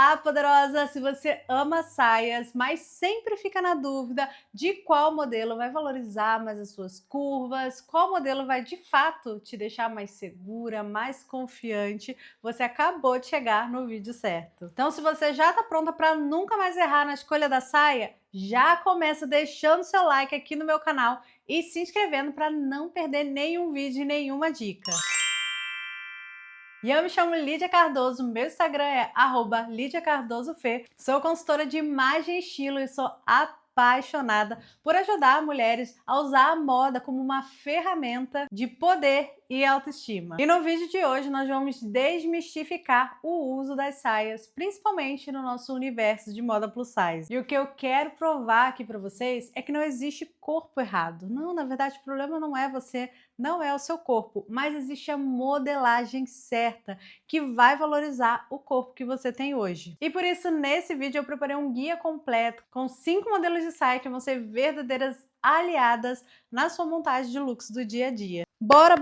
Olá, poderosa! Se você ama saias, mas sempre fica na dúvida de qual modelo vai valorizar mais as suas curvas, qual modelo vai de fato te deixar mais segura, mais confiante, você acabou de chegar no vídeo certo. Então, se você já está pronta para nunca mais errar na escolha da saia, já começa deixando seu like aqui no meu canal e se inscrevendo para não perder nenhum vídeo e nenhuma dica. E eu me chamo Lídia Cardoso, meu Instagram é @LídiaCardosoFê. Sou consultora de imagem e estilo e sou apaixonada por ajudar mulheres a usar a moda como uma ferramenta de poder e autoestima. E no vídeo de hoje nós vamos desmistificar o uso das saias, principalmente no nosso universo de moda plus size. E o que eu quero provar aqui para vocês é que não existe corpo errado. Não, na verdade o problema não é você, não é o seu corpo, mas existe a modelagem certa que vai valorizar o corpo que você tem hoje. E por isso nesse vídeo eu preparei um guia completo com 5 modelos de saia que vão ser verdadeiras aliadas na sua montagem de looks do dia a dia. Bora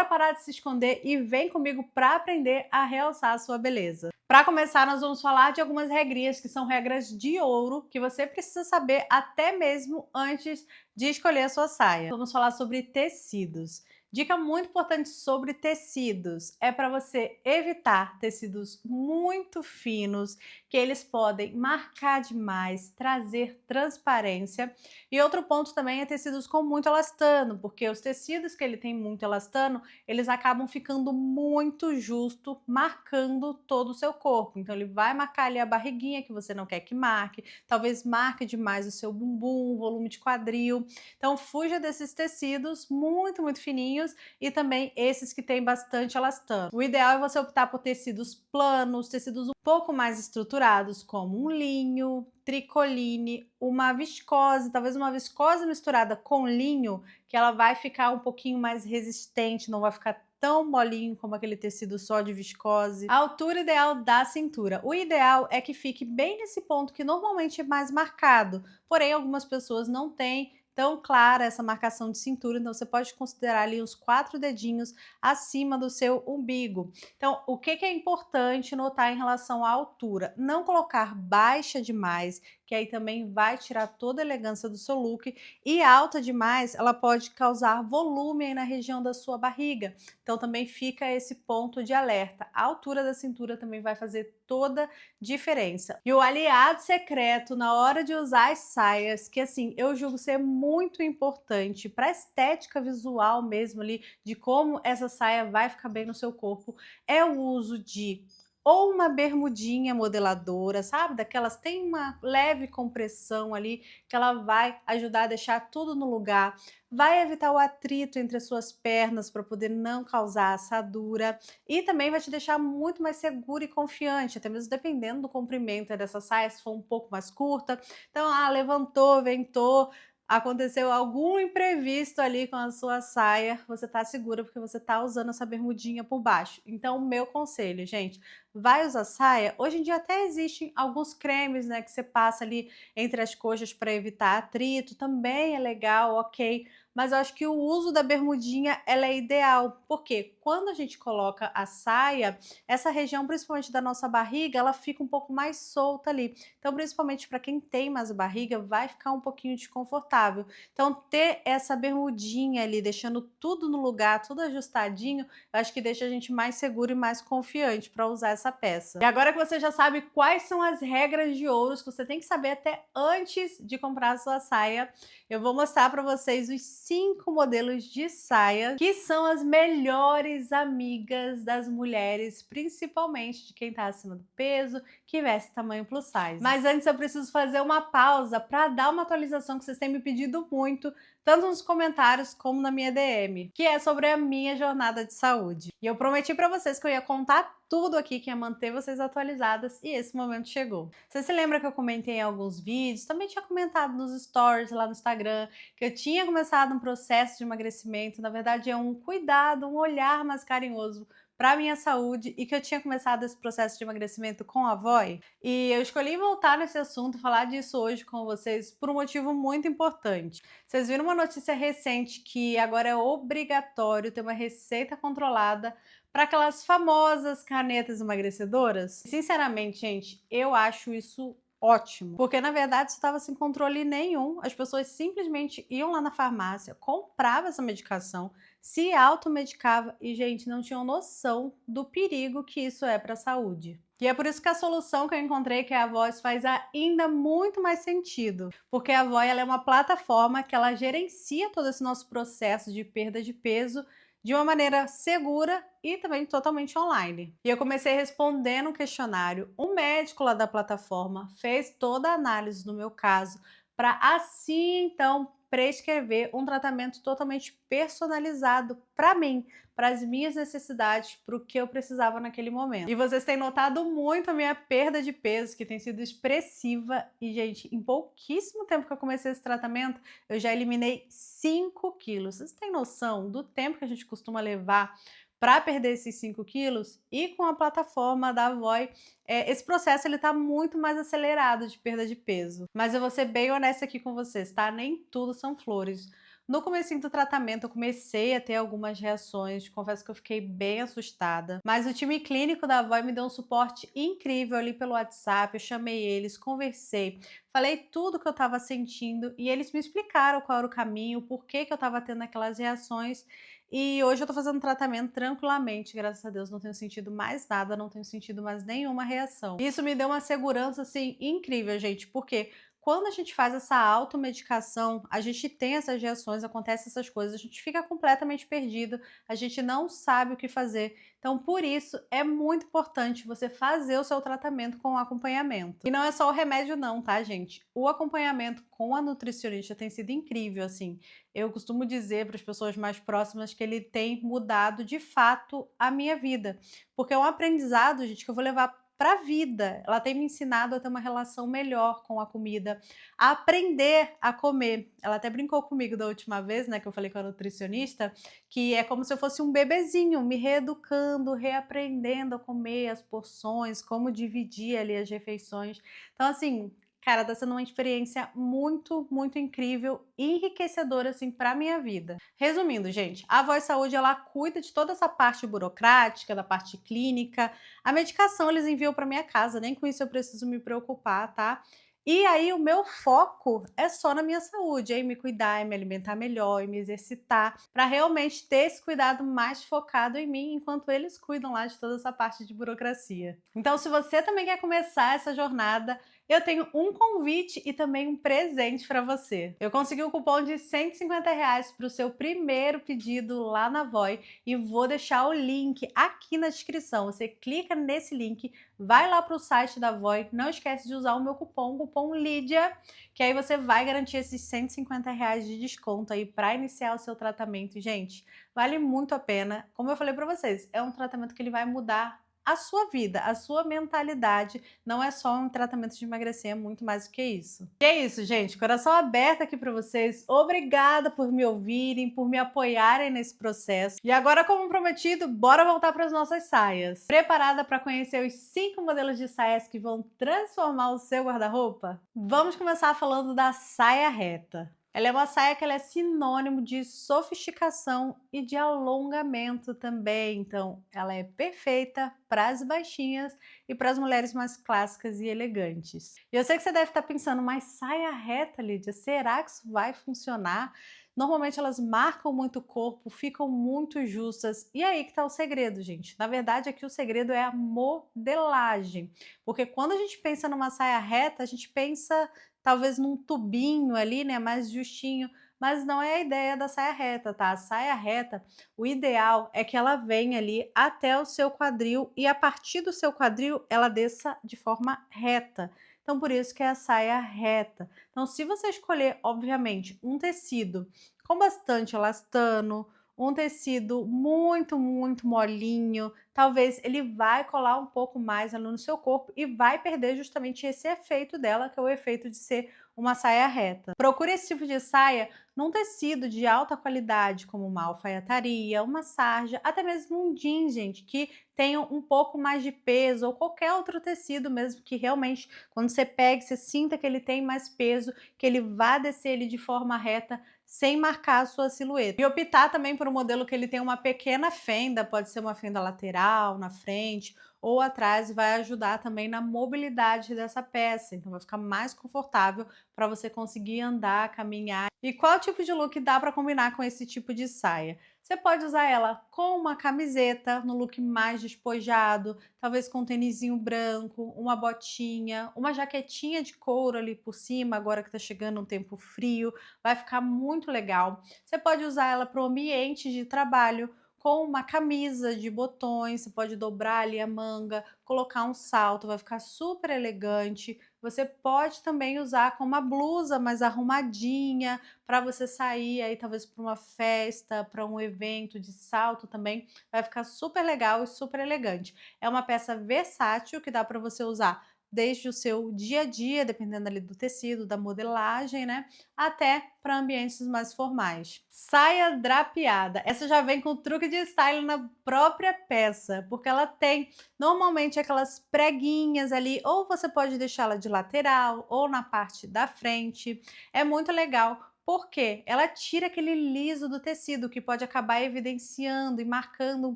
parar de se esconder e vem comigo para aprender a realçar a sua beleza. Para começar, nós vamos falar de algumas regrinhas que são regras de ouro que você precisa saber até mesmo antes de escolher a sua saia. Vamos falar sobre tecidos. Dica muito importante sobre tecidos é para você evitar tecidos muito finos, que eles podem marcar demais, trazer transparência. E outro ponto também é tecidos com muito elastano, porque os tecidos que ele tem muito elastano, eles acabam ficando muito justo, marcando todo o seu corpo. Então ele vai marcar ali a barriguinha que você não quer que marque, talvez marque demais o seu bumbum, o volume de quadril. Então fuja desses tecidos muito fininhos e também esses que têm bastante elastano. O ideal é você optar por tecidos planos, tecidos um pouco mais estruturados, como um linho, tricoline, uma viscose, talvez uma viscose misturada com linho, que ela vai ficar um pouquinho mais resistente, não vai ficar tão molinho como aquele tecido só de viscose. A altura ideal da cintura. O ideal é que fique bem nesse ponto que normalmente é mais marcado, porém algumas pessoas não têm tão clara essa marcação de cintura, então você pode considerar ali uns 4 dedinhos acima do seu umbigo. Então, o que é importante notar em relação à altura? Não colocar baixa demais, que aí também vai tirar toda a elegância do seu look, e alta demais, ela pode causar volume aí na região da sua barriga. Então também fica esse ponto de alerta. A altura da cintura também vai fazer toda diferença. E o aliado secreto na hora de usar as saias, que assim, eu julgo ser muito importante para a estética visual mesmo ali, de como essa saia vai ficar bem no seu corpo, é o uso de ou uma bermudinha modeladora, sabe? Daquelas tem uma leve compressão ali, que ela vai ajudar a deixar tudo no lugar, vai evitar o atrito entre as suas pernas para poder não causar assadura e também vai te deixar muito mais segura e confiante, até mesmo dependendo do comprimento dessa saia, se for um pouco mais curta. Então, levantou, ventou, aconteceu algum imprevisto ali com a sua saia, você tá segura porque você tá usando essa bermudinha por baixo. Então, o meu conselho, gente, vai usar saia. Hoje em dia até existem alguns cremes, né, que você passa ali entre as coxas para evitar atrito, também é legal, ok. Mas eu acho que o uso da bermudinha ela é ideal, porque quando a gente coloca a saia, essa região, principalmente da nossa barriga, ela fica um pouco mais solta ali. Então, principalmente para quem tem mais barriga, vai ficar um pouquinho desconfortável. Então, ter essa bermudinha ali, deixando tudo no lugar, tudo ajustadinho, eu acho que deixa a gente mais seguro e mais confiante para usar essa peça. E agora que você já sabe quais são as regras de ouro que você tem que saber até antes de comprar a sua saia, eu vou mostrar para vocês os 5 modelos de saia que são as melhores amigas das mulheres, principalmente de quem está acima do peso, que veste tamanho plus size. Mas antes eu preciso fazer uma pausa para dar uma atualização que vocês têm me pedido muito, tanto nos comentários como na minha DM, que é sobre a minha jornada de saúde. E eu prometi para vocês que eu ia contar tudo aqui, que ia manter vocês atualizadas, e esse momento chegou. Você se lembra que eu comentei em alguns vídeos, também tinha comentado nos stories lá no Instagram, que eu tinha começado um processo de emagrecimento, na verdade é um cuidado, um olhar mais carinhoso para minha saúde e que eu tinha começado esse processo de emagrecimento com a Voy. E eu escolhi voltar nesse assunto, falar disso hoje com vocês por um motivo muito importante. Vocês viram uma notícia recente que agora é obrigatório ter uma receita controlada para aquelas famosas canetas emagrecedoras. Sinceramente, gente, eu acho isso ótimo, porque na verdade isso estava sem controle nenhum. As pessoas simplesmente iam lá na farmácia, compravam essa medicação, se automedicava e, gente, não tinham noção do perigo que isso é para a saúde. E é por isso que a solução que eu encontrei, que é a Voz, faz ainda muito mais sentido, porque a Voz ela é uma plataforma que ela gerencia todo esse nosso processo de perda de peso de uma maneira segura e também totalmente online. E eu comecei respondendo um questionário. Um médico lá da plataforma fez toda a análise do meu caso para assim então prescrever um tratamento totalmente personalizado para mim, para as minhas necessidades, para o que eu precisava naquele momento. E vocês têm notado muito a minha perda de peso, que tem sido expressiva. E, gente, em pouquíssimo tempo que eu comecei esse tratamento, eu já eliminei 5 quilos. Vocês têm noção do tempo que a gente costuma levar para perder esses 5 quilos? E com a plataforma da Voi, esse processo ele tá muito mais acelerado de perda de peso. Mas eu vou ser bem honesta aqui com vocês, tá? Nem tudo são flores. No comecinho do tratamento eu comecei a ter algumas reações, confesso que eu fiquei bem assustada, mas o time clínico da Voi me deu um suporte incrível ali pelo WhatsApp, eu chamei eles, conversei, falei tudo que eu estava sentindo e eles me explicaram qual era o caminho, por que eu estava tendo aquelas reações. E hoje eu tô fazendo tratamento tranquilamente, graças a Deus, não tenho sentido mais nada, não tenho sentido mais nenhuma reação. Isso me deu uma segurança, assim, incrível, gente, porque quando a gente faz essa automedicação, a gente tem essas reações, acontecem essas coisas, a gente fica completamente perdido, a gente não sabe o que fazer. Então, por isso, é muito importante você fazer o seu tratamento com acompanhamento. E não é só o remédio não, tá, gente? O acompanhamento com a nutricionista tem sido incrível, assim. Eu costumo dizer para as pessoas mais próximas que ele tem mudado de fato a minha vida, porque é um aprendizado, gente, que eu vou levar para a vida. Ela tem me ensinado a ter uma relação melhor com a comida, a aprender a comer. Ela até brincou comigo da última vez, né, que eu falei com a nutricionista, que é como se eu fosse um bebezinho, me reeducando, reaprendendo a comer as porções, como dividir ali as refeições. Então, assim, cara, tá sendo uma experiência muito, muito incrível e enriquecedora, assim, pra minha vida. Resumindo, gente, a Voz Saúde, ela cuida de toda essa parte burocrática, da parte clínica. A medicação eles enviam pra minha casa, nem com isso eu preciso me preocupar, tá? E aí o meu foco é só na minha saúde, é em me cuidar, em me alimentar melhor, em me exercitar, para realmente ter esse cuidado mais focado em mim, enquanto eles cuidam lá de toda essa parte de burocracia. Então, se você também quer começar essa jornada, eu tenho um convite e também um presente para você. Eu consegui um cupom de R$ 150 para o seu primeiro pedido lá na Voi e vou deixar o link aqui na descrição. Você clica nesse link, vai lá para o site da Voi, não esquece de usar o meu cupom, o cupom Lídia, que aí você vai garantir esses R$ 150 de desconto aí para iniciar o seu tratamento. E, gente, vale muito a pena. Como eu falei para vocês, é um tratamento que ele vai mudar a sua vida, a sua mentalidade. Não é só um tratamento de emagrecer, é muito mais do que isso. E é isso, gente. Coração aberto aqui para vocês. Obrigada por me ouvirem, por me apoiarem nesse processo. E agora, como prometido, bora voltar para as nossas saias. Preparada para conhecer os 5 modelos de saias que vão transformar o seu guarda-roupa? Vamos começar falando da saia reta. Ela é uma saia que ela é sinônimo de sofisticação e de alongamento também. Então, ela é perfeita para as baixinhas e para as mulheres mais clássicas e elegantes. E eu sei que você deve estar pensando, mas saia reta, Lídia, será que isso vai funcionar? Normalmente elas marcam muito o corpo, ficam muito justas. E aí que está o segredo, gente. Na verdade, aqui o segredo é a modelagem. Porque quando a gente pensa numa saia reta, a gente pensa talvez num tubinho ali, né, mais justinho, mas não é a ideia da saia reta, tá? A saia reta, o ideal é que ela venha ali até o seu quadril e a partir do seu quadril ela desça de forma reta. Então, por isso que é a saia reta. Então, se você escolher, obviamente, um tecido com bastante elastano, um tecido muito, muito molinho, talvez ele vai colar um pouco mais ali no seu corpo e vai perder justamente esse efeito dela, que é o efeito de ser uma saia reta. Procure esse tipo de saia num tecido de alta qualidade, como uma alfaiataria, uma sarja, até mesmo um jeans, gente, que tenham um pouco mais de peso, ou qualquer outro tecido mesmo, que realmente, quando você pega, você sinta que ele tem mais peso, que ele vá descer ele de forma reta, sem marcar a sua silhueta. E optar também por um modelo que ele tem uma pequena fenda, pode ser uma fenda lateral, na frente ou atrás, vai ajudar também na mobilidade dessa peça, então vai ficar mais confortável para você conseguir andar, caminhar. E qual tipo de look dá para combinar com esse tipo de saia? Você pode usar ela com uma camiseta, no look mais despojado, talvez com um tênisinho branco, uma botinha, uma jaquetinha de couro ali por cima, agora que tá chegando um tempo frio, vai ficar muito legal. Você pode usar ela para o ambiente de trabalho, com uma camisa de botões, você pode dobrar ali a manga, colocar um salto, vai ficar super elegante. Você pode também usar com uma blusa mais arrumadinha, para você sair aí talvez para uma festa, para um evento de salto também, vai ficar super legal e super elegante. É uma peça versátil que dá para você usar desde o seu dia a dia, dependendo ali do tecido, da modelagem, né, até para ambientes mais formais. Saia drapeada. Essa já vem com truque de style na própria peça, porque ela tem normalmente aquelas preguinhas ali, ou você pode deixá-la de lateral ou na parte da frente. É muito legal porque ela tira aquele liso do tecido que pode acabar evidenciando e marcando um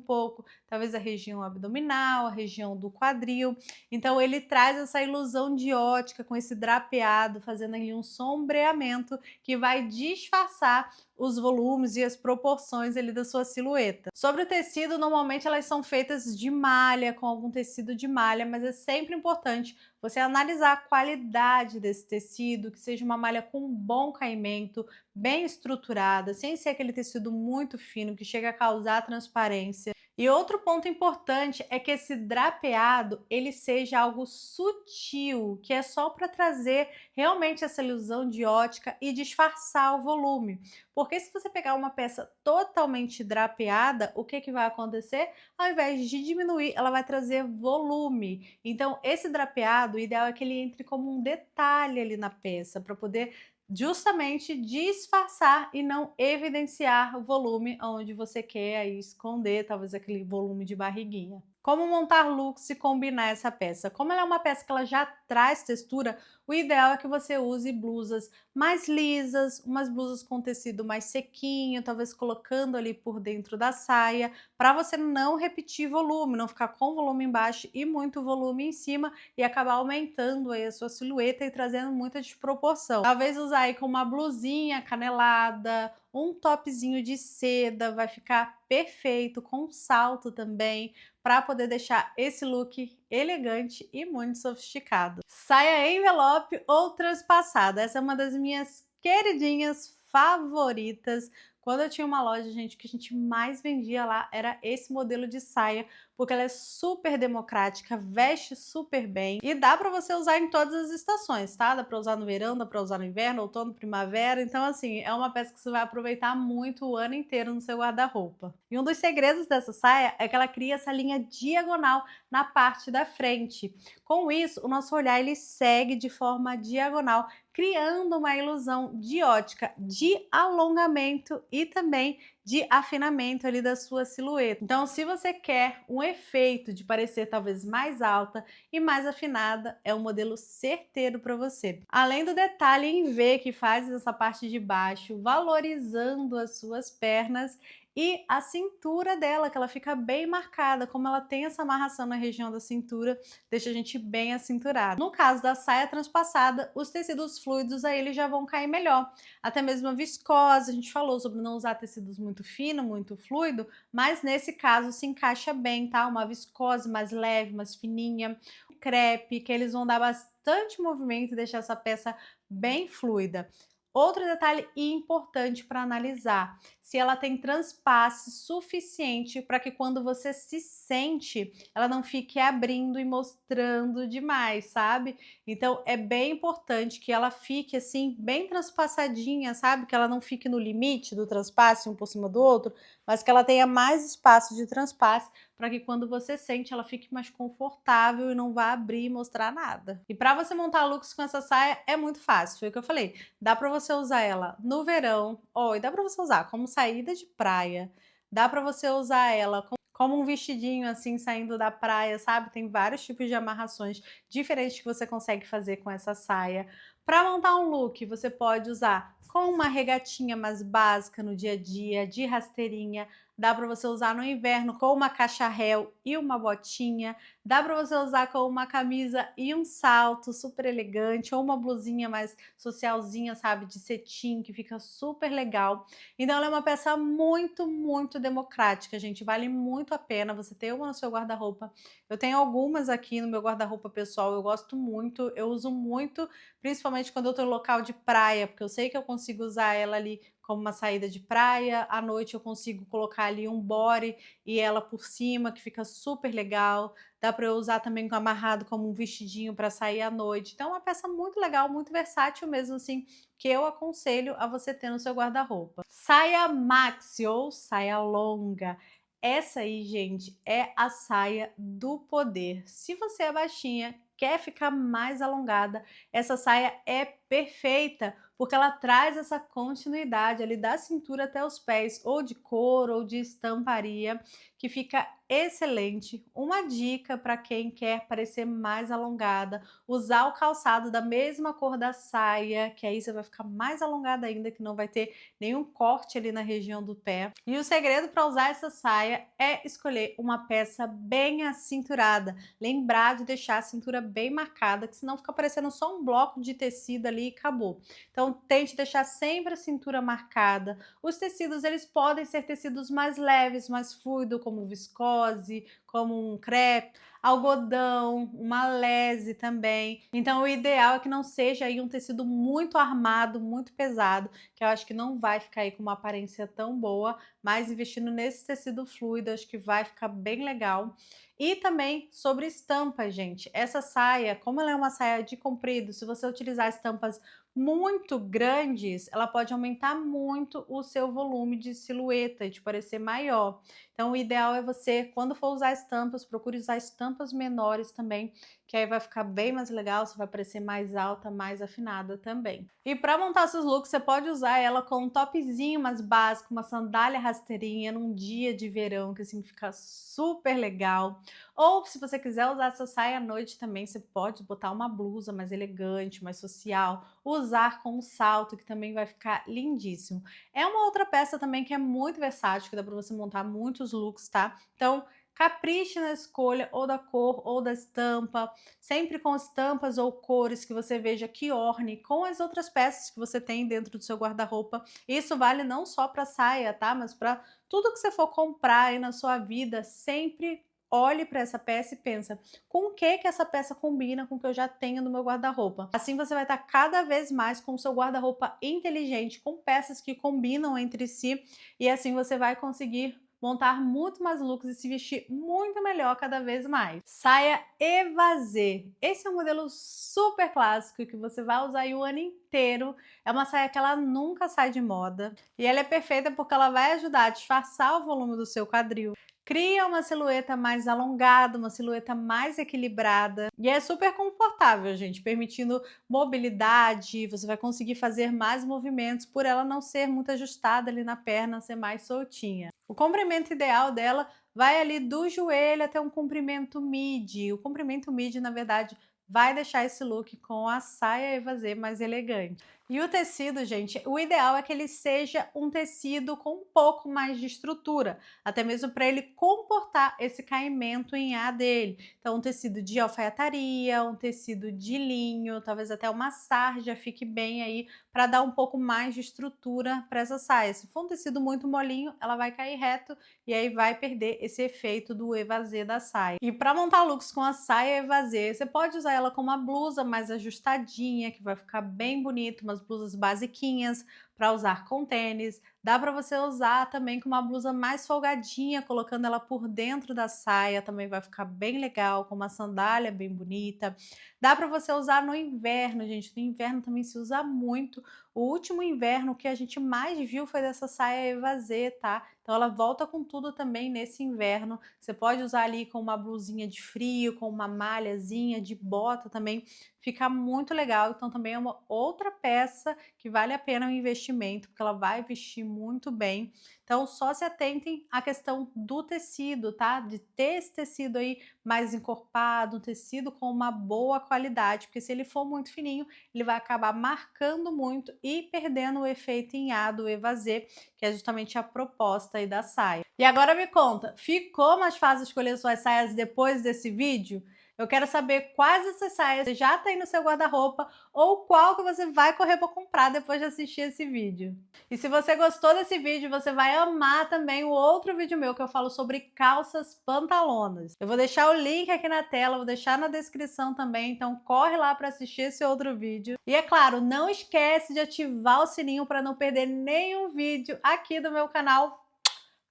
pouco, talvez a região abdominal, a região do quadril. Então ele traz essa ilusão de ótica com esse drapeado, fazendo ali um sombreamento que vai disfarçar os volumes e as proporções ali da sua silhueta. Sobre o tecido, normalmente elas são feitas de malha, com algum tecido de malha, mas é sempre importante você analisar a qualidade desse tecido, que seja uma malha com um bom caimento, bem estruturada, sem ser aquele tecido muito fino que chega a causar transparência. E outro ponto importante é que esse drapeado ele seja algo sutil, que é só para trazer realmente essa ilusão de ótica e disfarçar o volume. Porque se você pegar uma peça totalmente drapeada, o que vai acontecer? Ao invés de diminuir, ela vai trazer volume. Então, esse drapeado, o ideal é que ele entre como um detalhe ali na peça, para poder justamente disfarçar e não evidenciar o volume onde você quer aí esconder, talvez aquele volume de barriguinha. Como montar looks e combinar essa peça? Como ela é uma peça que ela já traz textura, o ideal é que você use blusas mais lisas, umas blusas com tecido mais sequinho, talvez colocando ali por dentro da saia, para você não repetir volume, não ficar com volume embaixo e muito volume em cima e acabar aumentando aí a sua silhueta e trazendo muita desproporção. Talvez usar aí com uma blusinha canelada, um topzinho de seda, vai ficar perfeito, com salto também, para poder deixar esse look elegante e muito sofisticado. Saia envelope ou transpassada. Essa é uma das minhas queridinhas favoritas. Quando eu tinha uma loja, gente, o que a gente mais vendia lá era esse modelo de saia, porque ela é super democrática, veste super bem e dá para você usar em todas as estações, tá? Dá para usar no verão, dá para usar no inverno, outono, primavera. Então, assim, é uma peça que você vai aproveitar muito o ano inteiro no seu guarda-roupa. E um dos segredos dessa saia é que ela cria essa linha diagonal na parte da frente. Com isso, o nosso olhar ele segue de forma diagonal, criando uma ilusão de ótica, de alongamento e também de afinamento ali da sua silhueta. Então, se você quer um efeito de parecer talvez mais alta e mais afinada, é um modelo certeiro para você. Além do detalhe em V que faz essa parte de baixo, valorizando as suas pernas e a cintura dela, que ela fica bem marcada, como ela tem essa amarração na região da cintura, deixa a gente bem acinturado. No caso da saia transpassada, os tecidos fluidos aí eles já vão cair melhor. Até mesmo a viscose, a gente falou sobre não usar tecidos muito fino, muito fluido, mas nesse caso se encaixa bem, tá? Uma viscose mais leve, mais fininha, crepe, que eles vão dar bastante movimento e deixar essa peça bem fluida. Outro detalhe importante para analisar, se ela tem transpasse suficiente para que quando você se sente, ela não fique abrindo e mostrando demais, sabe? Então é bem importante que ela fique assim, bem transpassadinha, sabe? Que ela não fique no limite do transpasse um por cima do outro, mas que ela tenha mais espaço de transpasse para que quando você sente, ela fique mais confortável e não vá abrir e mostrar nada. E para você montar looks com essa saia é muito fácil, foi o que eu falei. Dá para você usar ela no verão, e dá para você usar como saída de praia. Dá para você usar ela como um vestidinho assim saindo da praia, sabe? Tem vários tipos de amarrações diferentes que você consegue fazer com essa saia. Para montar um look, você pode usar com uma regatinha mais básica no dia a dia, de rasteirinha. Dá para você usar no inverno com uma cacharel e uma botinha. Dá para você usar com uma camisa e um salto super elegante, ou uma blusinha mais socialzinha, sabe, de cetim, que fica super legal. Então ela é uma peça muito, muito democrática, gente. Vale muito a pena você ter uma no seu guarda-roupa. Eu tenho algumas aqui no meu guarda-roupa pessoal, eu gosto muito, eu uso muito, principalmente quando eu tô em local de praia, porque eu sei que eu consigo usar ela ali como uma saída de praia, à noite eu consigo colocar ali um body e ela por cima, que fica super legal. Dá para eu usar também amarrado como um vestidinho para sair à noite. Então é uma peça muito legal, muito versátil mesmo assim, que eu aconselho a você ter no seu guarda-roupa. Saia maxi ou saia longa. Essa aí, gente, é a saia do poder. Se você é baixinha, quer ficar mais alongada, essa saia é perfeita, porque ela traz essa continuidade ali da cintura até os pés, ou de couro ou de estamparia, que fica excelente. Uma dica para quem quer parecer mais alongada: usar o calçado da mesma cor da saia, que aí você vai ficar mais alongada ainda, que não vai ter nenhum corte ali na região do pé. E o segredo para usar essa saia é escolher uma peça bem acinturada, lembrar de deixar a cintura bem marcada, que senão fica parecendo só um bloco de tecido ali e acabou. Então tente deixar sempre a cintura marcada. Os tecidos, eles podem ser tecidos mais leves, mais fluidos, como viscose, como um crepe, algodão, uma lese também. Então o ideal é que não seja aí um tecido muito armado, muito pesado, que eu acho que não vai ficar aí com uma aparência tão boa, mas investindo nesse tecido fluido, acho que vai ficar bem legal. E também sobre estampa, gente. Essa saia, como ela é uma saia de comprido, se você utilizar estampas muito grandes, ela pode aumentar muito o seu volume de silhueta e te parecer maior. Então, o ideal é você, quando for usar estampas, procure usar estampas menores também, que aí vai ficar bem mais legal, você vai parecer mais alta, mais afinada também. E para montar seus looks, você pode usar ela com um topzinho mais básico, uma sandália rasteirinha num dia de verão, que assim fica super legal. Ou se você quiser usar essa saia à noite também, você pode botar uma blusa mais elegante, mais social, usar com um salto, que também vai ficar lindíssimo. É uma outra peça também que é muito versátil, que dá para você montar muitos looks, tá? Então, capriche na escolha ou da cor ou da estampa, sempre com estampas ou cores que você veja que orne com as outras peças que você tem dentro do seu guarda-roupa. Isso vale não só para saia, tá? Mas para tudo que você for comprar aí na sua vida, sempre olhe para essa peça e pensa, com o que essa peça combina com o que eu já tenho no meu guarda-roupa. Assim você vai estar cada vez mais com o seu guarda-roupa inteligente, com peças que combinam entre si, e assim você vai conseguir montar muito mais looks e se vestir muito melhor cada vez mais. Saia evasê. Esse é um modelo super clássico que você vai usar aí o ano inteiro. É uma saia que ela nunca sai de moda e ela é perfeita porque ela vai ajudar a disfarçar o volume do seu quadril. Cria uma silhueta mais alongada, uma silhueta mais equilibrada e é super confortável, gente, permitindo mobilidade. Você vai conseguir fazer mais movimentos por ela não ser muito ajustada ali na perna, ser mais soltinha. O comprimento ideal dela vai ali do joelho até um comprimento midi. O comprimento midi, na verdade, vai deixar esse look com a saia evasê mais elegante. E o tecido, gente, o ideal é que ele seja um tecido com um pouco mais de estrutura, até mesmo para ele comportar esse caimento em A dele. Então, um tecido de alfaiataria, um tecido de linho, talvez até uma sarja fique bem aí para dar um pouco mais de estrutura para essa saia. Se for um tecido muito molinho, ela vai cair reto e aí vai perder esse efeito do evasê da saia. E para montar looks com a saia evasê, você pode usar ela com uma blusa mais ajustadinha, que vai ficar bem bonito, umas blusas basiquinhas para usar com tênis. Dá para você usar também com uma blusa mais folgadinha, colocando ela por dentro da saia, também vai ficar bem legal, com uma sandália bem bonita. Dá para você usar no inverno, gente. No inverno também se usa muito. O último inverno, o que a gente mais viu foi dessa saia evasê, tá? Então ela volta com tudo também nesse inverno. Você pode usar ali com uma blusinha de frio, com uma malhazinha de bota também. Fica muito legal. Então também é uma outra peça que vale a pena o investimento, porque ela vai vestir muito bem. Então só se atentem à questão do tecido, tá? De ter esse tecido aí mais encorpado, um tecido com uma boa qualidade, porque se ele for muito fininho, ele vai acabar marcando muito e perdendo o efeito em A do evasê, que é justamente a proposta aí da saia. E agora me conta, ficou mais fácil escolher suas saias depois desse vídeo? Eu quero saber quais dessas saias você já tem no seu guarda-roupa ou qual que você vai correr para comprar depois de assistir esse vídeo. E se você gostou desse vídeo, você vai amar também o outro vídeo meu que eu falo sobre calças pantalonas. Eu vou deixar o link aqui na tela, vou deixar na descrição também, então corre lá para assistir esse outro vídeo. E é claro, não esquece de ativar o sininho para não perder nenhum vídeo aqui do meu canal.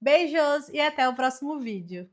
Beijos e até o próximo vídeo.